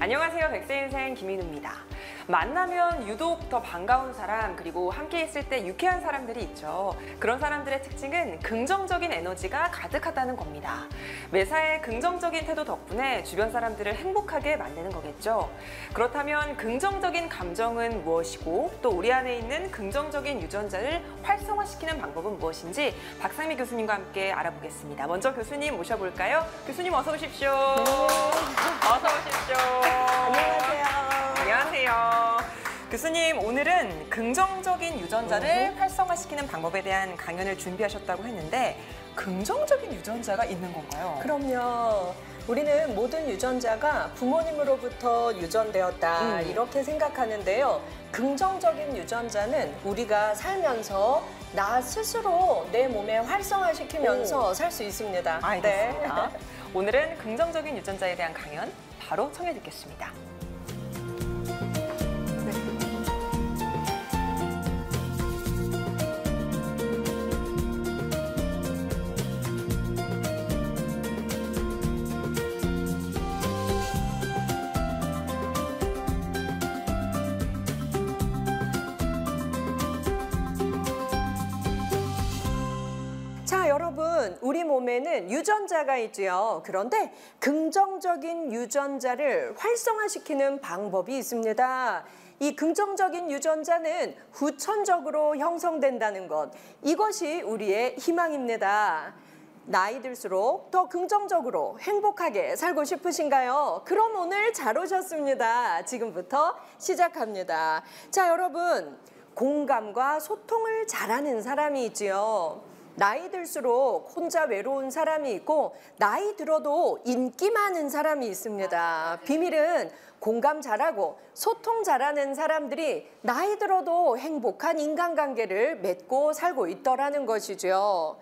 안녕하세요. 백세인생 김인우입니다. 만나면 유독 더 반가운 사람, 그리고 함께 있을 때 유쾌한 사람들이 있죠. 그런 사람들의 특징은 긍정적인 에너지가 가득하다는 겁니다. 매사에 긍정적인 태도 덕분에 주변 사람들을 행복하게 만드는 거겠죠. 그렇다면 긍정적인 감정은 무엇이고 또 우리 안에 있는 긍정적인 유전자를 활성화시키는 방법은 무엇인지 박상미 교수님과 함께 알아보겠습니다. 먼저 교수님 모셔볼까요? 교수님 어서 오십시오. 네. 어서 오십시오. 안녕하세요. 안녕하세요. 교수님, 오늘은 긍정적인 유전자를 활성화시키는 방법에 대한 강연을 준비하셨다고 했는데 긍정적인 유전자가 있는 건가요? 그럼요. 우리는 모든 유전자가 부모님으로부터 유전되었다 이렇게 생각하는데요. 긍정적인 유전자는 우리가 살면서 나 스스로 내 몸에 활성화시키면서 살 수 있습니다. 알겠습니다. 네. 오늘은 긍정적인 유전자에 대한 강연 바로 청해 듣겠습니다. 자, 여러분, 우리 몸에는 유전자가 있지요. 그런데 긍정적인 유전자를 활성화시키는 방법이 있습니다. 이 긍정적인 유전자는 후천적으로 형성된다는 것, 이것이 우리의 희망입니다. 나이 들수록 더 긍정적으로 행복하게 살고 싶으신가요? 그럼 오늘 잘 오셨습니다. 지금부터 시작합니다. 자, 여러분, 공감과 소통을 잘하는 사람이 있지요. 나이 들수록 혼자 외로운 사람이 있고 나이 들어도 인기 많은 사람이 있습니다. 비밀은 공감 잘하고 소통 잘하는 사람들이 나이 들어도 행복한 인간관계를 맺고 살고 있더라는 것이죠.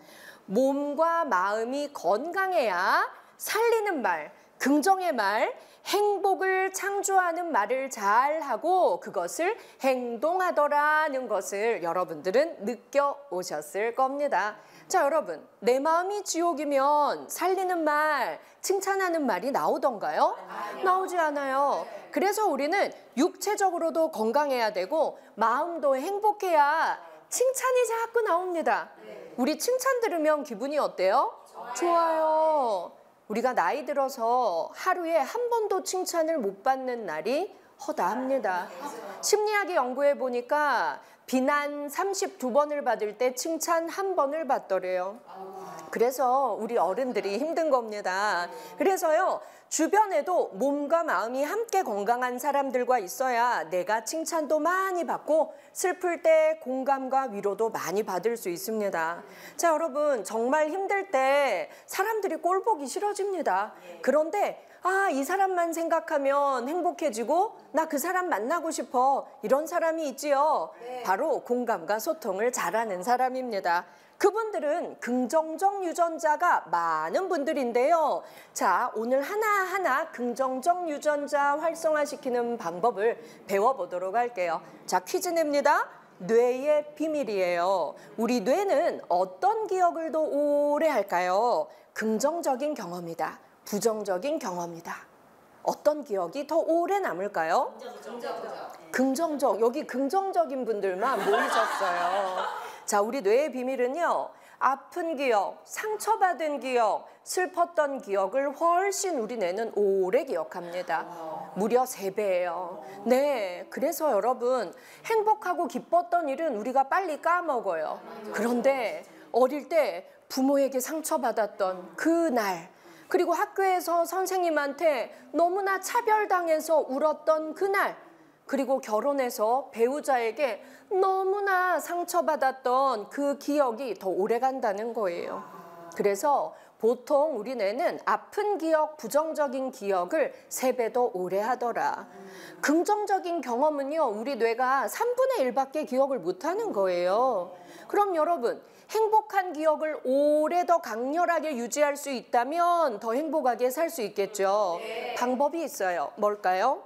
몸과 마음이 건강해야 살리는 말, 긍정의 말, 행복을 창조하는 말을 잘하고 그것을 행동하더라는 것을 여러분들은 느껴오셨을 겁니다. 자, 여러분, 내 마음이 지옥이면 살리는 말, 칭찬하는 말이 나오던가요? 나오지 않아요. 그래서 우리는 육체적으로도 건강해야 되고 마음도 행복해야 칭찬이 자꾸 나옵니다. 우리 칭찬 들으면 기분이 어때요? 좋아요. 우리가 나이 들어서 하루에 한 번도 칭찬을 못 받는 날이 허다합니다. 심리학이 연구해 보니까 비난 32번을 받을 때 칭찬 1번을 받더래요. 그래서 우리 어른들이 힘든 겁니다. 그래서요, 주변에도 몸과 마음이 함께 건강한 사람들과 있어야 내가 칭찬도 많이 받고 슬플 때 공감과 위로도 많이 받을 수 있습니다. 자, 여러분, 정말 힘들 때 사람들이 꼴 보기 싫어집니다. 그런데 이 사람만 생각하면 행복해지고 나 그 사람 만나고 싶어, 이런 사람이 있지요. 바로 공감과 소통을 잘하는 사람입니다. 그분들은 긍정적 유전자가 많은 분들인데요. 자, 오늘 하나하나 긍정적 유전자 활성화시키는 방법을 배워보도록 할게요. 자, 퀴즈 냅니다. 뇌의 비밀이에요. 우리 뇌는 어떤 기억을 더 오래 할까요? 긍정적인 경험이다. 부정적인 경험이다. 어떤 기억이 더 오래 남을까요? 긍정적. 여기 긍정적인 분들만 모이셨어요. 자, 우리 뇌의 비밀은요, 아픈 기억, 상처받은 기억, 슬펐던 기억을 훨씬 우리 뇌는 오래 기억합니다. 무려 3배예요. 네, 그래서 여러분, 행복하고 기뻤던 일은 우리가 빨리 까먹어요. 그런데 어릴 때 부모에게 상처받았던 그날, 그리고 학교에서 선생님한테 너무나 차별당해서 울었던 그날, 그리고 결혼해서 배우자에게 너무나 상처받았던 그 기억이 더 오래 간다는 거예요. 그래서 보통 우리 뇌는 아픈 기억, 부정적인 기억을 3배 더 오래 하더라. 긍정적인 경험은요, 우리 뇌가 3분의 1밖에 기억을 못하는 거예요. 그럼 여러분, 행복한 기억을 오래 더 강렬하게 유지할 수 있다면 더 행복하게 살 수 있겠죠. 방법이 있어요. 뭘까요?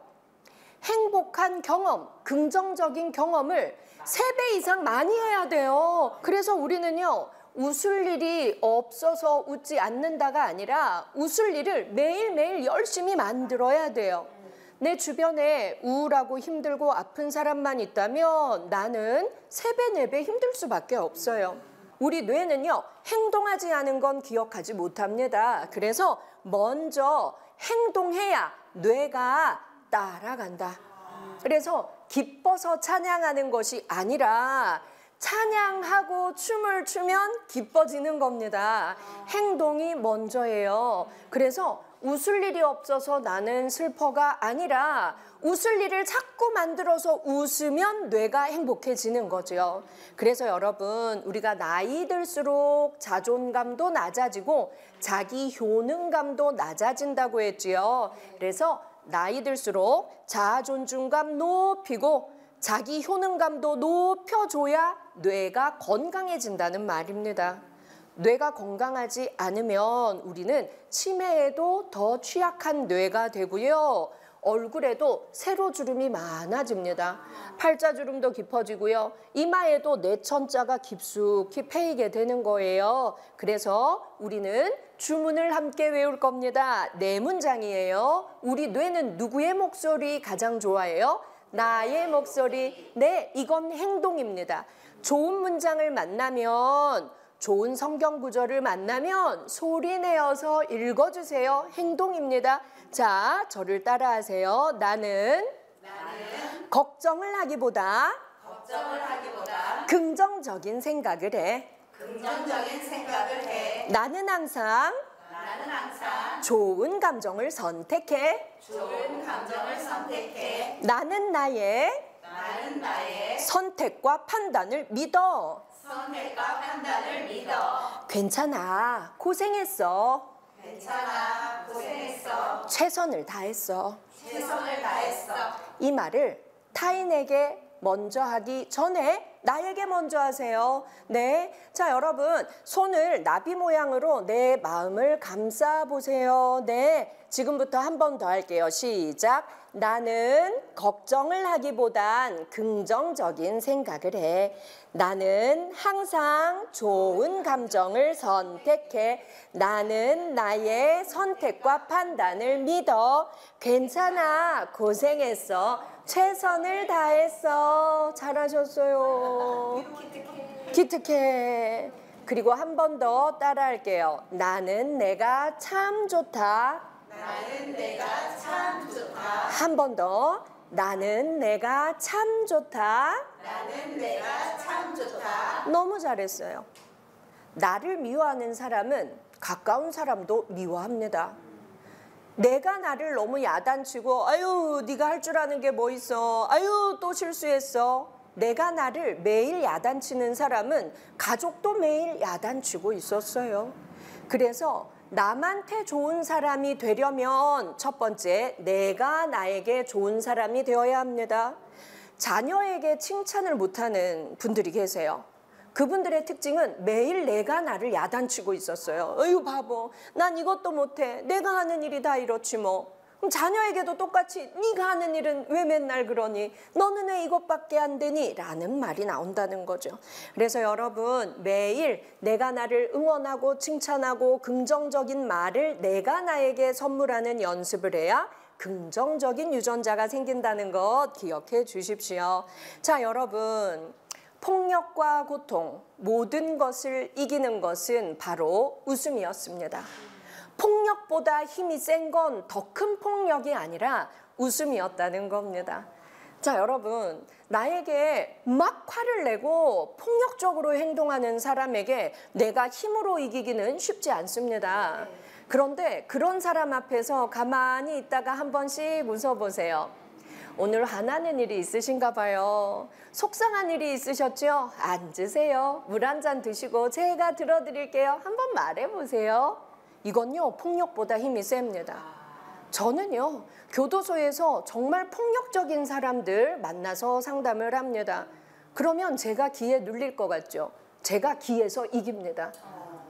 행복한 경험, 긍정적인 경험을 3배 이상 많이 해야 돼요. 그래서 우리는요, 웃을 일이 없어서 웃지 않는다가 아니라 웃을 일을 매일매일 열심히 만들어야 돼요. 내 주변에 우울하고 힘들고 아픈 사람만 있다면 나는 3배, 4배 힘들 수밖에 없어요. 우리 뇌는요, 행동하지 않은 건 기억하지 못합니다. 그래서 먼저 행동해야 뇌가 따라간다. 그래서 기뻐서 찬양하는 것이 아니라 찬양하고 춤을 추면 기뻐지는 겁니다. 행동이 먼저예요. 그래서 웃을 일이 없어서 나는 슬퍼가 아니라 웃을 일을 자꾸 만들어서 웃으면 뇌가 행복해지는 거죠. 그래서 여러분, 우리가 나이 들수록 자존감도 낮아지고 자기 효능감도 낮아진다고 했지요. 그래서 나이 들수록 자아 존중감 높이고 자기 효능감도 높여줘야 뇌가 건강해진다는 말입니다. 뇌가 건강하지 않으면 우리는 치매에도 더 취약한 뇌가 되고요. 얼굴에도 세로주름이 많아집니다. 팔자주름도 깊어지고요. 이마에도 내천자가 깊숙이 패이게 되는 거예요. 그래서 우리는 주문을 함께 외울 겁니다. 4문장이에요. 우리 뇌는 누구의 목소리 가장 좋아해요? 나의 목소리. 네, 이건 행동입니다. 좋은 문장을 만나면, 좋은 성경 구절을 만나면 소리 내어서 읽어주세요. 행동입니다. 자, 저를 따라하세요. 나는 걱정을 하기보다 긍정적인 생각을 해. 나는 항상 좋은 감정을 선택해. 나는 나의 선택과 판단을 믿어. 괜찮아, 고생했어. 최선을 다했어. 이 말을 타인에게 먼저 하기 전에 나에게 먼저 하세요. 네. 자, 여러분, 손을 나비 모양으로 내 마음을 감싸 보세요. 네. 지금부터 한 번 더 할게요. 시작. 나는 걱정을 하기보단 긍정적인 생각을 해. 나는 항상 좋은 감정을 선택해. 나는 나의 선택과 판단을 믿어. 괜찮아, 고생했어. 최선을 다했어. 잘하셨어요. 기특해. 그리고 한 번 더 따라할게요. 나는 내가 참 좋다. 한 번 더. 나는 내가 참 좋다. 너무 잘했어요. 나를 미워하는 사람은 가까운 사람도 미워합니다. 내가 나를 너무 야단치고 아유 네가 할 줄 아는 게 뭐 있어. 아유 또 실수했어. 내가 나를 매일 야단치는 사람은 가족도 매일 야단치고 있었어요. 그래서 남한테 좋은 사람이 되려면 첫 번째, 내가 나에게 좋은 사람이 되어야 합니다. 자녀에게 칭찬을 못하는 분들이 계세요. 그분들의 특징은 매일 내가 나를 야단치고 있었어요. 어휴 바보, 난 이것도 못해. 내가 하는 일이 다 이렇지 뭐. 그럼 자녀에게도 똑같이 네가 하는 일은 왜 맨날 그러니? 너는 왜 이것밖에 안 되니? 라는 말이 나온다는 거죠. 그래서 여러분 매일 내가 나를 응원하고 칭찬하고 긍정적인 말을 내가 나에게 선물하는 연습을 해야 긍정적인 유전자가 생긴다는 것 기억해 주십시오. 자, 여러분, 폭력과 고통, 모든 것을 이기는 것은 바로 웃음이었습니다. 폭력보다 힘이 센 건 더 큰 폭력이 아니라 웃음이었다는 겁니다. 자, 여러분, 나에게 막 화를 내고 폭력적으로 행동하는 사람에게 내가 힘으로 이기기는 쉽지 않습니다. 그런데 그런 사람 앞에서 가만히 있다가 한 번씩 웃어보세요. 오늘 화나는 일이 있으신가 봐요. 속상한 일이 있으셨죠? 앉으세요. 물 한 잔 드시고 제가 들어드릴게요. 한번 말해보세요. 이건요, 폭력보다 힘이 셉니다. 저는요, 교도소에서 정말 폭력적인 사람들 만나서 상담을 합니다. 그러면 제가 기에 눌릴 것 같죠? 제가 기에서 이깁니다.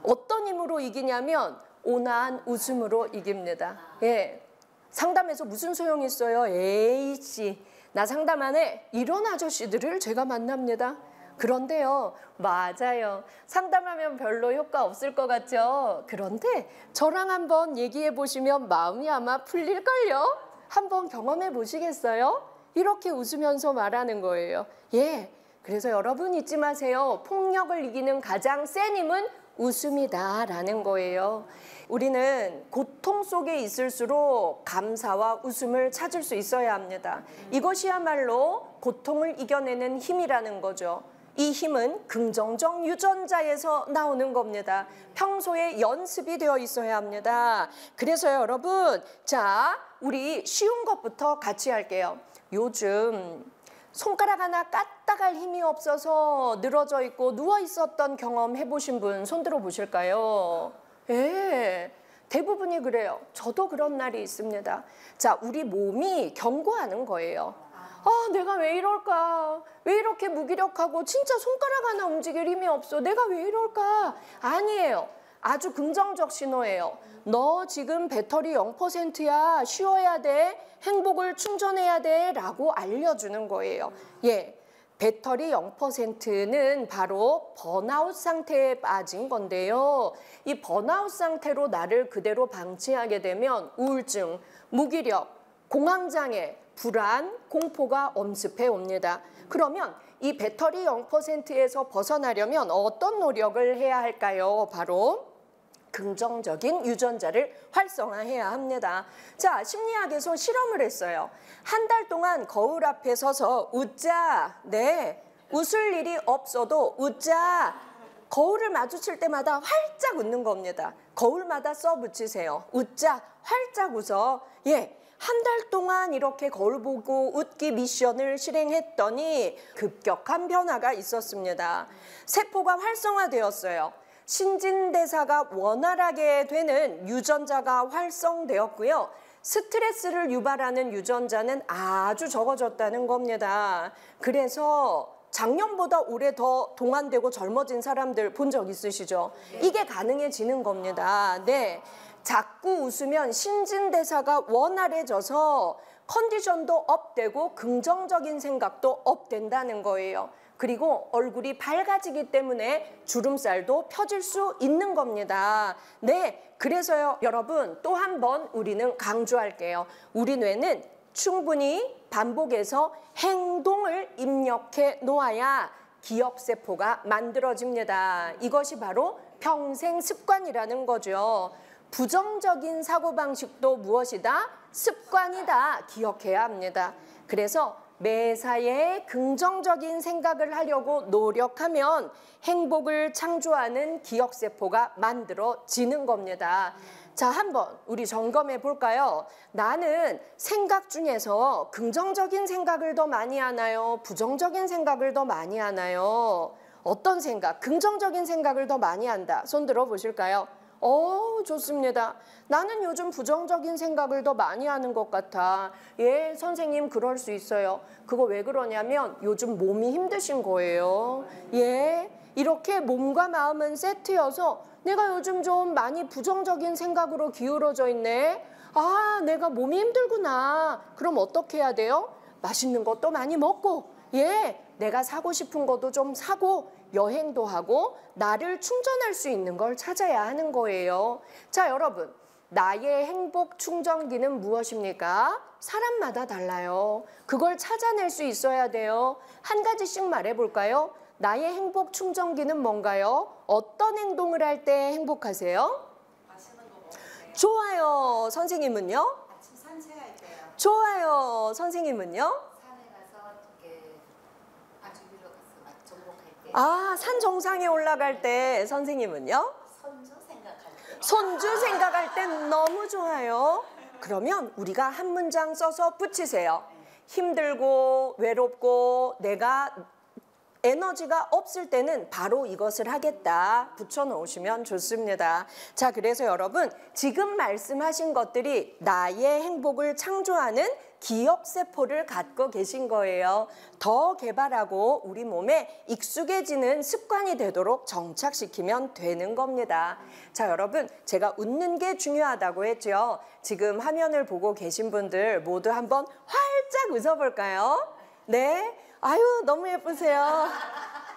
어떤 힘으로 이기냐면 온화한 웃음으로 이깁니다. 예, 상담에서 무슨 소용이 있어요? 에이씨, 나 상담 안 해. 이런 아저씨들을 제가 만납니다. 그런데요, 맞아요. 상담하면 별로 효과 없을 것 같죠? 그런데 저랑 한번 얘기해 보시면 마음이 아마 풀릴걸요? 한번 경험해 보시겠어요? 이렇게 웃으면서 말하는 거예요. 예. 그래서 여러분 잊지 마세요. 폭력을 이기는 가장 센 힘은 웃음이다라는 거예요. 우리는 고통 속에 있을수록 감사와 웃음을 찾을 수 있어야 합니다. 이것이야말로 고통을 이겨내는 힘이라는 거죠. 이 힘은 긍정적 유전자에서 나오는 겁니다. 평소에 연습이 되어 있어야 합니다. 그래서 여러분, 자, 우리 쉬운 것부터 같이 할게요. 요즘 손가락 하나 까딱할 힘이 없어서 늘어져 있고 누워 있었던 경험 해보신 분 손 들어 보실까요? 예, 대부분이 그래요. 저도 그런 날이 있습니다. 자, 우리 몸이 경고하는 거예요. 아, 내가 왜 이럴까? 왜 이렇게 무기력하고 진짜 손가락 하나 움직일 힘이 없어? 내가 왜 이럴까? 아니에요. 아주 긍정적 신호예요. 너 지금 배터리 0%야. 쉬어야 돼. 행복을 충전해야 돼. 라고 알려주는 거예요. 예, 배터리 0%는 바로 번아웃 상태에 빠진 건데요. 이 번아웃 상태로 나를 그대로 방치하게 되면 우울증, 무기력, 공황장애, 불안, 공포가 엄습해 옵니다. 그러면 이 배터리 0%에서 벗어나려면 어떤 노력을 해야 할까요? 바로 긍정적인 유전자를 활성화해야 합니다. 자, 심리학에서 실험을 했어요. 한 달 동안 거울 앞에 서서 웃자. 네, 웃을 일이 없어도 웃자. 거울을 마주칠 때마다 활짝 웃는 겁니다. 거울마다 써붙이세요. 웃자, 활짝 웃어. 예, 한 달 동안 이렇게 거울 보고 웃기 미션을 실행했더니 급격한 변화가 있었습니다. 세포가 활성화되었어요. 신진대사가 원활하게 되는 유전자가 활성되었고요. 스트레스를 유발하는 유전자는 아주 적어졌다는 겁니다. 그래서 작년보다 올해 더 동안되고 젊어진 사람들 본 적 있으시죠? 이게 가능해지는 겁니다. 네, 자꾸 웃으면 신진대사가 원활해져서 컨디션도 업되고 긍정적인 생각도 업된다는 거예요. 그리고 얼굴이 밝아지기 때문에 주름살도 펴질 수 있는 겁니다. 네, 그래서요, 여러분 또 한 번 우리는 강조할게요. 우리 뇌는 충분히 반복해서 행동을 입력해 놓아야 기억세포가 만들어집니다. 이것이 바로 평생 습관이라는 거죠. 부정적인 사고방식도 무엇이다? 습관이다. 기억해야 합니다. 그래서 매사에 긍정적인 생각을 하려고 노력하면 행복을 창조하는 기억세포가 만들어지는 겁니다. 자, 한번 우리 점검해 볼까요? 나는 생각 중에서 긍정적인 생각을 더 많이 하나요? 부정적인 생각을 더 많이 하나요? 어떤 생각? 긍정적인 생각을 더 많이 한다. 손 들어 보실까요? 좋습니다. 나는 요즘 부정적인 생각을 더 많이 하는 것 같아. 예, 선생님 그럴 수 있어요. 그거 왜 그러냐면 요즘 몸이 힘드신 거예요. 예, 이렇게 몸과 마음은 세트여서 내가 요즘 좀 많이 부정적인 생각으로 기울어져 있네. 아, 내가 몸이 힘들구나. 그럼 어떻게 해야 돼요? 맛있는 것도 많이 먹고, 예, 내가 사고 싶은 것도 좀 사고, 여행도 하고 나를 충전할 수 있는 걸 찾아야 하는 거예요. 자, 여러분, 나의 행복 충전기는 무엇입니까? 사람마다 달라요. 그걸 찾아낼 수 있어야 돼요. 한 가지씩 말해볼까요? 나의 행복 충전기는 뭔가요? 어떤 행동을 할 때 행복하세요? 맛있는 거 먹을 때. 좋아요. 선생님은요? 아침 산책할 때요. 좋아요. 선생님은요? 산에 가서 이렇게 아주 위로 가서 막 정복할 때. 아, 산 정상에 올라갈 때. 선생님은요? 손주 생각할 때. 손주 생각할 땐 너무 좋아요. 그러면 우리가 한 문장 써서 붙이세요. 힘들고 외롭고 내가 에너지가 없을 때는 바로 이것을 하겠다. 붙여놓으시면 좋습니다. 자, 그래서 여러분 지금 말씀하신 것들이 나의 행복을 창조하는 기억세포를 갖고 계신 거예요. 더 개발하고 우리 몸에 익숙해지는 습관이 되도록 정착시키면 되는 겁니다. 자, 여러분 제가 웃는 게 중요하다고 했죠. 지금 화면을 보고 계신 분들 모두 한번 활짝 웃어볼까요? 네. 아유, 너무 예쁘세요.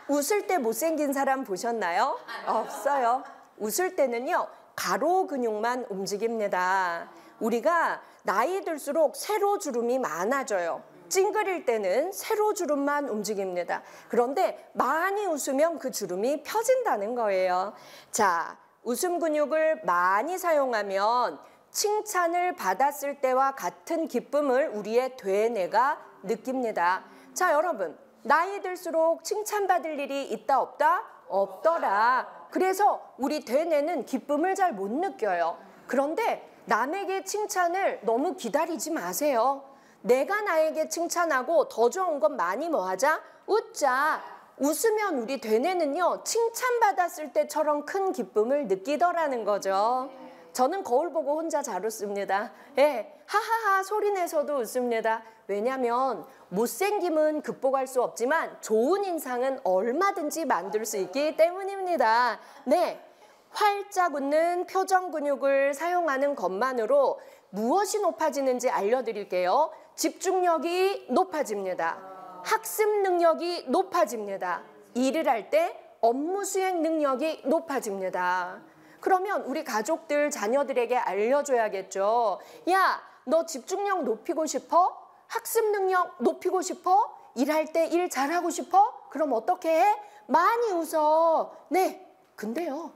웃을 때 못생긴 사람 보셨나요? 없어요. 웃을 때는요, 가로 근육만 움직입니다. 우리가 나이 들수록 세로주름이 많아져요. 찡그릴 때는 세로주름만 움직입니다. 그런데 많이 웃으면 그 주름이 펴진다는 거예요. 자, 웃음 근육을 많이 사용하면 칭찬을 받았을 때와 같은 기쁨을 우리의 되뇌가 느낍니다. 자, 여러분, 나이 들수록 칭찬받을 일이 있다 없다? 없더라. 그래서 우리 되뇌는 기쁨을 잘 못 느껴요. 그런데 남에게 칭찬을 너무 기다리지 마세요. 내가 나에게 칭찬하고 더 좋은 건 많이 뭐 하자? 웃자. 웃으면 우리 되뇌는요, 칭찬받았을 때처럼 큰 기쁨을 느끼더라는 거죠. 저는 거울 보고 혼자 잘 웃습니다. 예, 하하하 소리내서도 웃습니다. 왜냐하면 못생김은 극복할 수 없지만 좋은 인상은 얼마든지 만들 수 있기 때문입니다. 네, 활짝 웃는 표정 근육을 사용하는 것만으로 무엇이 높아지는지 알려드릴게요. 집중력이 높아집니다. 학습 능력이 높아집니다. 일을 할 때 업무 수행 능력이 높아집니다. 그러면 우리 가족들, 자녀들에게 알려줘야겠죠. 야, 너 집중력 높이고 싶어? 학습 능력 높이고 싶어? 일할 때 일 잘하고 싶어? 그럼 어떻게 해? 많이 웃어. 네, 근데요,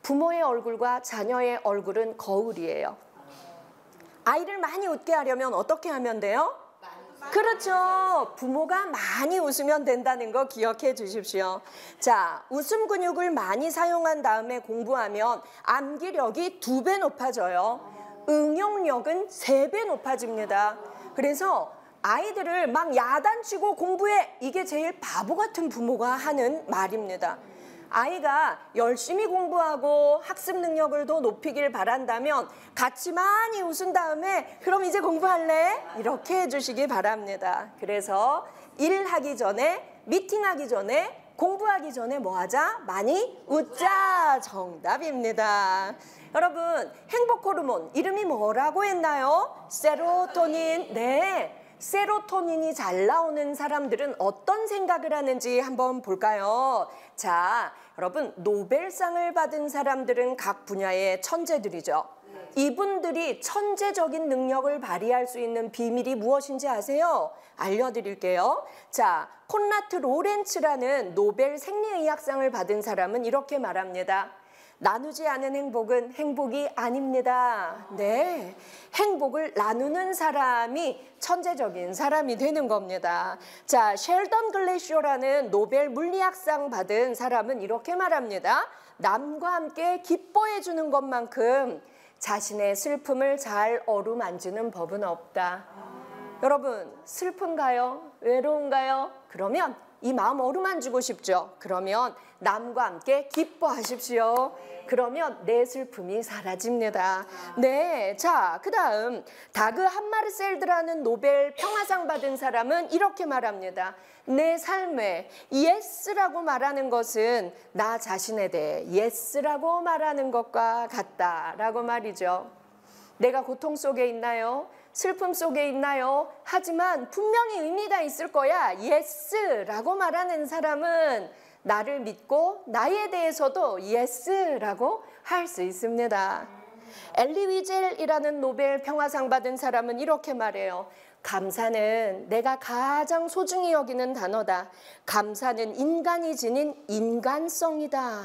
부모의 얼굴과 자녀의 얼굴은 거울이에요. 아이를 많이 웃게 하려면 어떻게 하면 돼요? 그렇죠. 부모가 많이 웃으면 된다는 거 기억해 주십시오. 자, 웃음 근육을 많이 사용한 다음에 공부하면 암기력이 2배 높아져요. 응용력은 3배 높아집니다. 그래서 아이들을 막 야단치고 공부해. 이게 제일 바보 같은 부모가 하는 말입니다. 아이가 열심히 공부하고 학습 능력을 더 높이길 바란다면 같이 많이 웃은 다음에 그럼 이제 공부할래? 이렇게 해주시기 바랍니다. 그래서 일하기 전에, 미팅하기 전에, 공부하기 전에 뭐 하자? 많이 웃자. 정답입니다. 여러분, 행복 호르몬 이름이 뭐라고 했나요? 세로토닌. 네. 세로토닌이 잘 나오는 사람들은 어떤 생각을 하는지 한번 볼까요? 자, 여러분, 노벨상을 받은 사람들은 각 분야의 천재들이죠. 이분들이 천재적인 능력을 발휘할 수 있는 비밀이 무엇인지 아세요? 알려드릴게요. 자, 콘라트 로렌츠라는 노벨 생리의학상을 받은 사람은 이렇게 말합니다. 나누지 않은 행복은 행복이 아닙니다. 네, 행복을 나누는 사람이 천재적인 사람이 되는 겁니다. 자, 셸던 글래시어라는 노벨 물리학상 받은 사람은 이렇게 말합니다. 남과 함께 기뻐해 주는 것만큼 자신의 슬픔을 잘 어루만지는 법은 없다. 여러분, 슬픈가요? 외로운가요? 그러면 이 마음 어루만지고 싶죠? 그러면 남과 함께 기뻐하십시오. 그러면 내 슬픔이 사라집니다. 네, 자, 그 다음 다그 함마르셀드라는 노벨 평화상 받은 사람은 이렇게 말합니다. 내 삶에 예스라고 말하는 것은 나 자신에 대해 예스라고 말하는 것과 같다라고 말이죠. 내가 고통 속에 있나요? 슬픔 속에 있나요? 하지만 분명히 의미가 있을 거야. 예스라고 말하는 사람은 나를 믿고 나에 대해서도 예스라고 할 수 있습니다. 엘리 위젤이라는 노벨 평화상 받은 사람은 이렇게 말해요. 감사는 내가 가장 소중히 여기는 단어다. 감사는 인간이 지닌 인간성이다.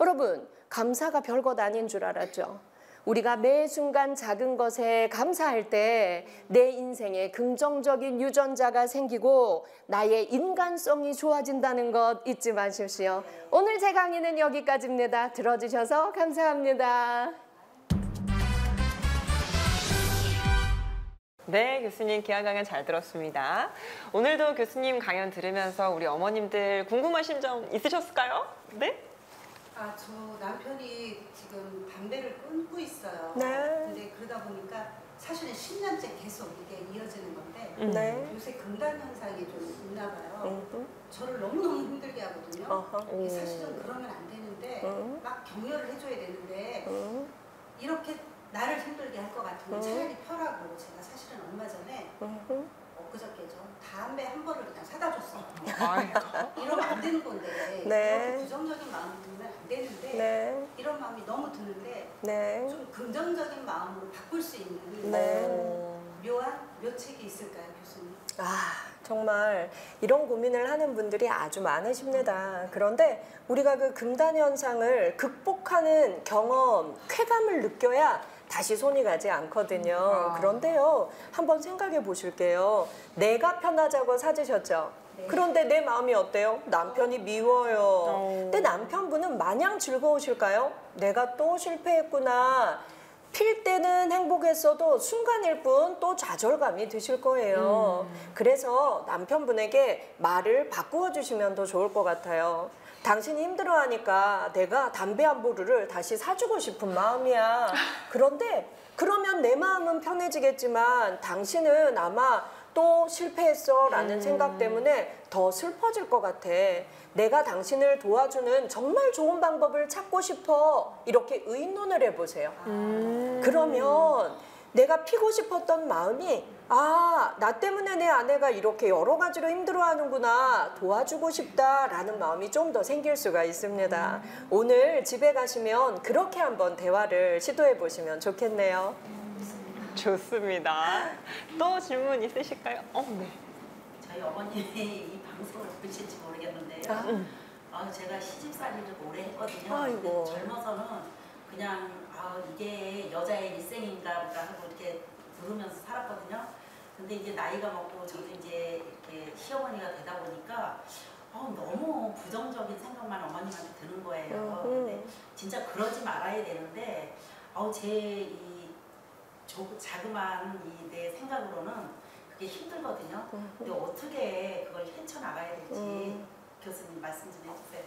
여러분, 감사가 별것 아닌 줄 알았죠? 우리가 매 순간 작은 것에 감사할 때 내 인생에 긍정적인 유전자가 생기고 나의 인간성이 좋아진다는 것 잊지 마십시오. 오늘 제 강의는 여기까지입니다. 들어주셔서 감사합니다. 네, 교수님 기한 강연 잘 들었습니다. 오늘도 교수님 강연 들으면서 우리 어머님들 궁금하신 점 있으셨을까요? 네? 아, 저 남편이 지금 담배를 끊고 있어요. 네. 근데 그러다 보니까 사실은 10년째 계속 이게 이어지는 건데 네. 요새 금단 현상이 좀 있나 봐요. 저를 너무너무 힘들게 하거든요. 이게 사실은 그러면 안 되는데 막 격려를 해줘야 되는데 이렇게 나를 힘들게 할 것 같으면 차라리 펴라고 제가 사실은 얼마 전에 엊그저께죠. 담배 한 벌을 그냥 사다 줬어요. 이러면 안 되는 건데 네. 그렇게 부정적인 마음을 들면 안 되는데 네. 이런 마음이 너무 드는데 네. 좀 긍정적인 마음으로 바꿀 수 있는 네. 묘한 묘책이 있을까요, 교수님? 정말 이런 고민을 하는 분들이 아주 많으십니다. 그런데 우리가 그 금단 현상을 극복하는 경험, 쾌감을 느껴야 다시 손이 가지 않거든요. 그런데요, 한번 생각해 보실게요. 내가 편하자고 사주셨죠? 네. 그런데 내 마음이 어때요? 남편이 미워요. 근데 남편분은 마냥 즐거우실까요? 내가 또 실패했구나. 필 때는 행복했어도 순간일 뿐 또 좌절감이 드실 거예요. 그래서 남편분에게 말을 바꾸어 주시면 더 좋을 것 같아요. 당신이 힘들어하니까 내가 담배 한 보루를 다시 사주고 싶은 마음이야. 그런데 그러면 내 마음은 편해지겠지만 당신은 아마 또 실패했어 라는 생각 때문에 더 슬퍼질 것 같아. 내가 당신을 도와주는 정말 좋은 방법을 찾고 싶어. 이렇게 의논을 해보세요. 그러면 내가 피고 싶었던 마음이 나 때문에 내 아내가 이렇게 여러 가지로 힘들어하는구나. 도와주고 싶다라는 마음이 좀 더 생길 수가 있습니다. 오늘 집에 가시면 그렇게 한번 대화를 시도해 보시면 좋겠네요. 좋습니다. 또 질문 있으실까요? 네. 저희 어머님이 이 방송을 보실지 모르겠는데요. 제가 시집살이를 오래 했거든요. 아이고. 근데 젊어서는 그냥 이게 여자의 일생인가 보다 하고 이렇게 들으면서 살았거든요. 근데 이제 나이가 먹고 저도 이제 이렇게 시어머니가 되다 보니까 너무 부정적인 생각만 어머님한테 드는 거예요. 근데 진짜 그러지 말아야 되는데 제 이 자그마한 이 내 생각으로는 그게 힘들거든요. 근데 어떻게 그걸 헤쳐나가야 될지 교수님 말씀 좀 해주세요.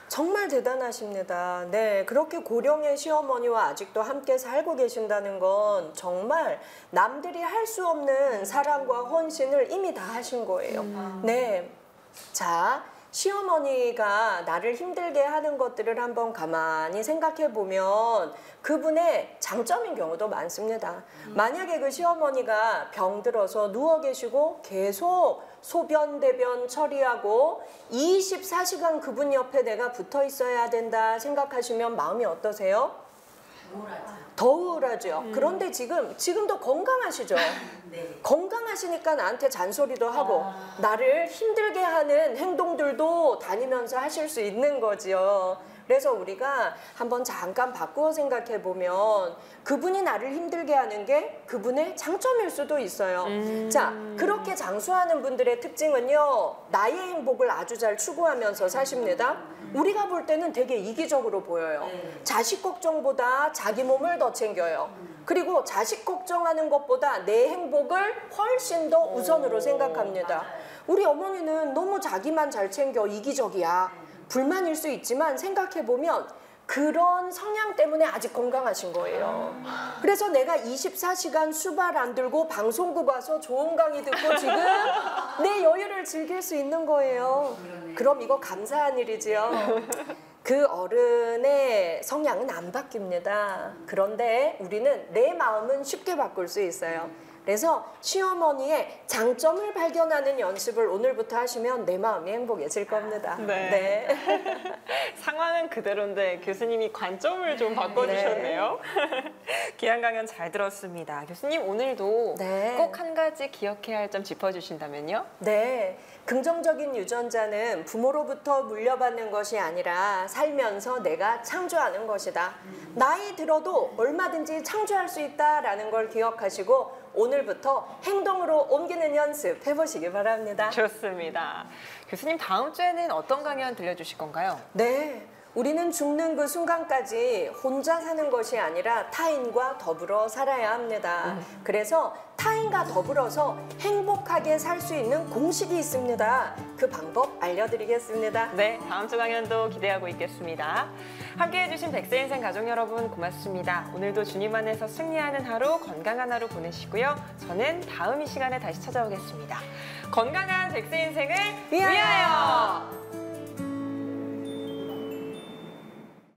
정말 대단하십니다. 네, 그렇게 고령의 시어머니와 아직도 함께 살고 계신다는 건 정말 남들이 할 수 없는 사랑과 헌신을 이미 다 하신 거예요. 네, 자, 시어머니가 나를 힘들게 하는 것들을 한번 가만히 생각해 보면 그분의 장점인 경우도 많습니다. 만약에 그 시어머니가 병들어서 누워 계시고 계속 소변, 대변 처리하고 24시간 그분 옆에 내가 붙어 있어야 된다 생각하시면 마음이 어떠세요? 우울하죠. 더 우울하죠. 그런데 지금도 건강하시죠? 네. 건강하시니까 나한테 잔소리도 하고 나를 힘들게 하는 행동들도 다니면서 하실 수 있는 거지요. 그래서 우리가 한번 잠깐 바꾸어 생각해 보면 그분이 나를 힘들게 하는 게 그분의 장점일 수도 있어요. 자, 그렇게 장수하는 분들의 특징은요, 나의 행복을 아주 잘 추구하면서 사십니다. 우리가 볼 때는 되게 이기적으로 보여요. 네. 자식 걱정보다 자기 몸을 더 챙겨요. 그리고 자식 걱정하는 것보다 내 행복을 훨씬 더 우선으로 생각합니다. 맞아요. 우리 어머니는 너무 자기만 잘 챙겨 이기적이야. 불만일 수 있지만 생각해보면 그런 성향 때문에 아직 건강하신 거예요. 그래서 내가 24시간 수발 안 들고 방송국 와서 좋은 강의 듣고 지금 내 여유를 즐길 수 있는 거예요. 그럼 이거 감사한 일이지요. 그 어른의 성향은 안 바뀝니다. 그런데 우리는 내 마음은 쉽게 바꿀 수 있어요. 그래서 시어머니의 장점을 발견하는 연습을 오늘부터 하시면 내 마음이 행복해질 겁니다. 네. 상황은 그대로인데 교수님이 관점을 좀 바꿔주셨네요. 귀한 강연 잘 들었습니다. 교수님 오늘도 네. 꼭 한 가지 기억해야 할 점 짚어주신다면요? 네. 긍정적인 유전자는 부모로부터 물려받는 것이 아니라 살면서 내가 창조하는 것이다. 나이 들어도 얼마든지 창조할 수 있다라는 걸 기억하시고 오늘부터 행동으로 옮기는 연습 해보시기 바랍니다. 좋습니다. 교수님 다음 주에는 어떤 강연 들려주실 건가요? 네. 우리는 죽는 그 순간까지 혼자 사는 것이 아니라 타인과 더불어 살아야 합니다. 그래서 타인과 더불어서 행복하게 살 수 있는 공식이 있습니다. 그 방법 알려드리겠습니다. 네, 다음 주 강연도 기대하고 있겠습니다. 함께해 주신 백세인생 가족 여러분 고맙습니다. 오늘도 주님 안에서 승리하는 하루, 건강한 하루 보내시고요. 저는 다음 이 시간에 다시 찾아오겠습니다. 건강한 백세인생을 위하여! 위하여!